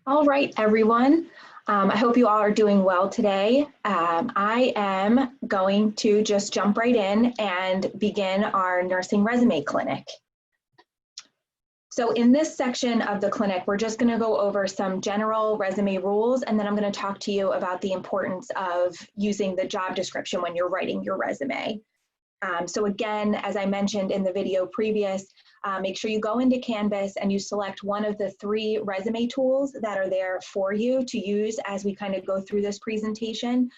All right, everyone. I hope you all are doing well today. I am going to just jump right in and begin our nursing resume clinic. So in this section of the clinic, we're just going to go over some general resume rules, and then I'm going to talk to you about the importance of using the job description when you're writing your resume. So again, as I mentioned in the video previous, make sure you go into Canvas and you select one of the 3 resume tools that are there for you to use as we kind of go through this presentation.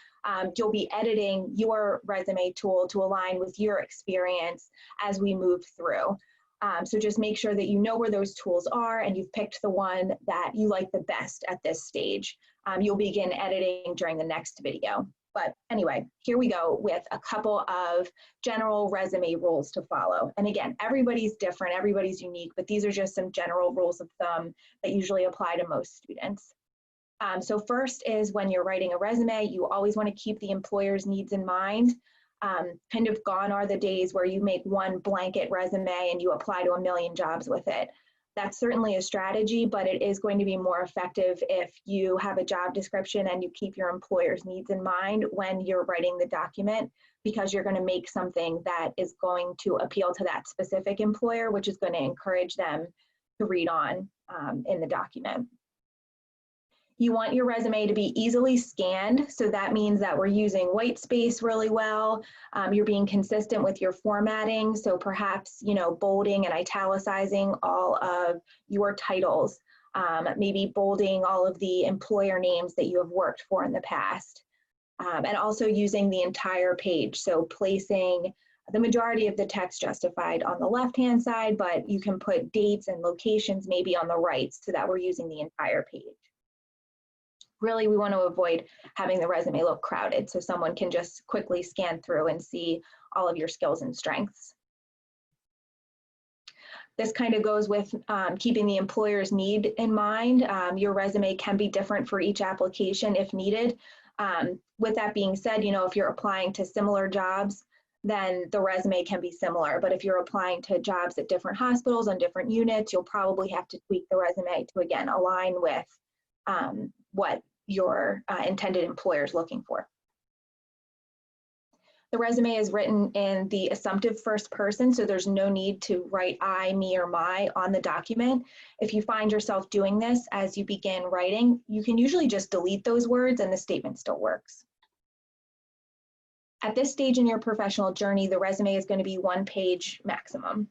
You'll be editing your resume tool to align with your experience as we move through. So just make sure that you know where those tools are and you've picked the one that you like the best at this stage. You'll begin editing during the next video. But anyway, here we go with a couple of general resume rules to follow. And again, everybody's different, everybody's unique, but these are just some general rules of thumb that usually apply to most students. So first is when you're writing a resume, you always want to keep the employer's needs in mind. Kind of gone are the days where you make one blanket resume and you apply to a million jobs with it. That's certainly a strategy, but it is going to be more effective if you have a job description and you keep your employer's needs in mind when you're writing the document, because you're going to make something that is going to appeal to that specific employer, which is going to encourage them to read on in the document. You want your resume to be easily scanned, so that means that we're using white space really well. You're being consistent with your formatting, so perhaps, bolding and italicizing all of your titles, maybe bolding all of the employer names that you have worked for in the past, and also using the entire page, so placing the majority of the text justified on the left-hand side, but you can put dates and locations maybe on the right so that we're using the entire page. Really, we want to avoid having the resume look crowded so someone can just quickly scan through and see all of your skills and strengths. This kind of goes with keeping the employer's need in mind. Your resume can be different for each application if needed. With that being said, if you're applying to similar jobs, then the resume can be similar. But if you're applying to jobs at different hospitals on different units, you'll probably have to tweak the resume to, again, align with what your intended employer is looking for. The resume is written in the assumptive first person, so there's no need to write I, me, or my on the document. If you find yourself doing this as you begin writing, you can usually just delete those words and the statement still works. At this stage in your professional journey, the resume is going to be 1 page maximum.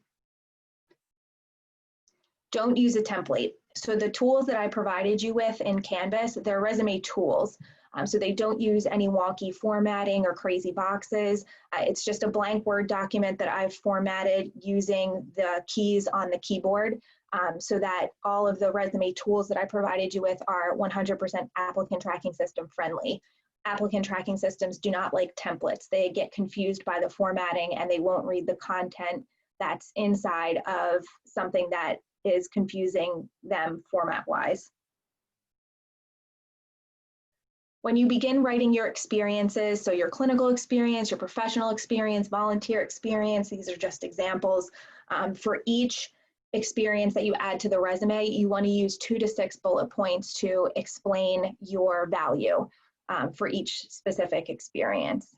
Don't use a template. So the tools that I provided you with in Canvas, they're resume tools. So they don't use any wonky formatting or crazy boxes. It's just a blank Word document that I've formatted using the keys on the keyboard, so that all of the resume tools that I provided you with are 100% applicant tracking system friendly. Applicant tracking systems do not like templates. They get confused by the formatting and they won't read the content that's inside of something that is confusing them format-wise. When you begin writing your experiences, so your clinical experience, your professional experience, volunteer experience, these are just examples. For each experience that you add to the resume, you want to use 2 to 6 bullet points to explain your value for each specific experience.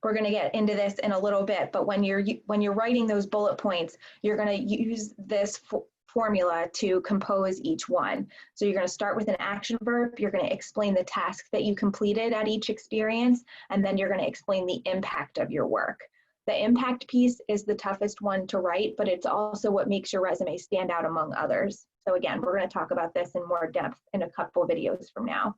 We're going to get into this in a little bit, but when you're writing those bullet points, you're going to use this formula to compose each one. So you're going to start with an action verb, you're going to explain the task that you completed at each experience, and then you're going to explain the impact of your work. The impact piece is the toughest one to write, but it's also what makes your resume stand out among others. So again, we're going to talk about this in more depth in a couple videos from now.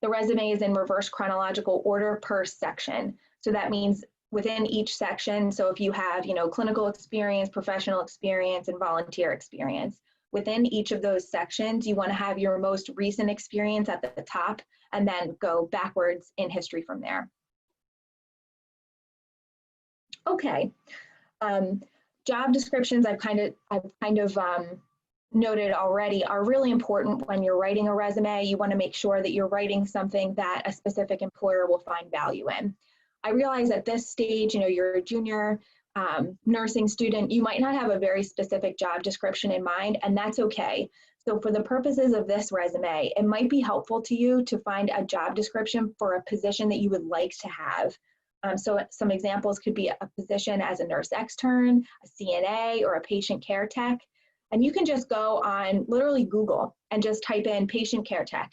The resume is in reverse chronological order per section. So that means within each section, so if you have, clinical experience, professional experience, and volunteer experience, within each of those sections, you want to have your most recent experience at the top and then go backwards in history from there. Okay. Job descriptions I've kind of noted already are really important when you're writing a resume. You want to make sure that you're writing something that a specific employer will find value in. I realize at this stage, you're a junior, nursing student, you might not have a very specific job description in mind, and that's okay. So for the purposes of this resume, it might be helpful to you to find a job description for a position that you would like to have. So some examples could be a position as a nurse extern, a CNA, or a patient care tech. And you can just go on literally Google and just type in patient care tech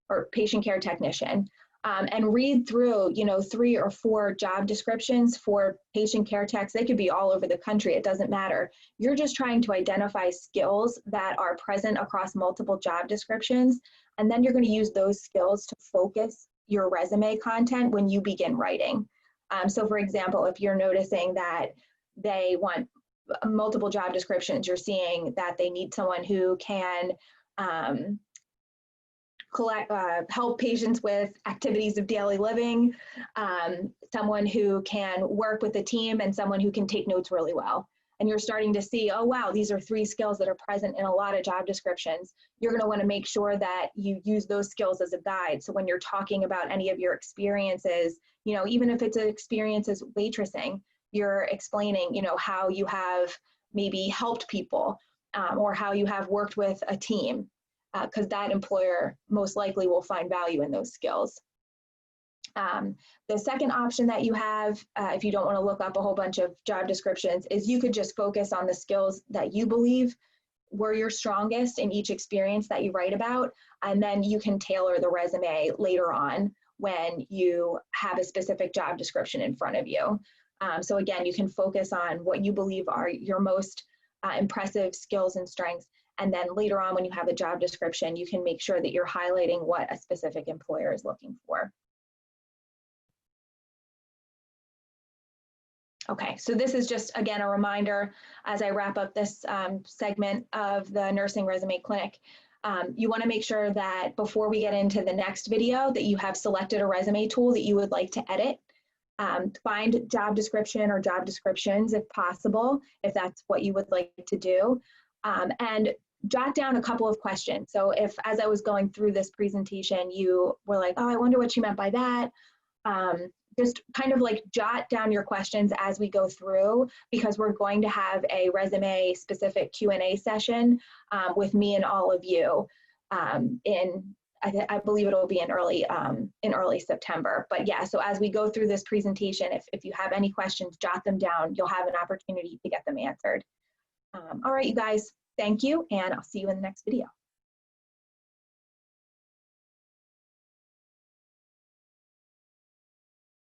or patient care technician. And read through, 3 or 4 job descriptions for patient care techs. They could be all over the country, it doesn't matter. You're just trying to identify skills that are present across multiple job descriptions, and then you're going to use those skills to focus your resume content when you begin writing. So for example, if you're noticing that they want multiple job descriptions, you're seeing that they need someone who can help patients with activities of daily living, someone who can work with a team, and someone who can take notes really well. And you're starting to see, oh wow, these are 3 skills that are present in a lot of job descriptions. You're going to want to make sure that you use those skills as a guide. So when you're talking about any of your experiences, even if it's an experience as waitressing, you're explaining, how you have maybe helped people or how you have worked with a team. Because that employer most likely will find value in those skills. The second option that you have, if you don't want to look up a whole bunch of job descriptions, is you could just focus on the skills that you believe were your strongest in each experience that you write about, and then you can tailor the resume later on when you have a specific job description in front of you. So again, you can focus on what you believe are your most impressive skills and strengths. And then later on, when you have a job description, you can make sure that you're highlighting what a specific employer is looking for. Okay, so this is just, again, a reminder as I wrap up this segment of the Nursing Resume Clinic. You want to make sure that before we get into the next video that you have selected a resume tool that you would like to edit. Find job description or job descriptions if possible, if that's what you would like to do. And jot down a couple of questions. So if, as I was going through this presentation, you were like, oh, I wonder what she meant by that. Just kind of like jot down your questions as we go through, because we're going to have a resume specific Q&A session with me and all of you I believe it'll be in early September. But yeah, so as we go through this presentation, if you have any questions, jot them down. You'll have an opportunity to get them answered. All right, you guys. Thank you, and I'll see you in the next video.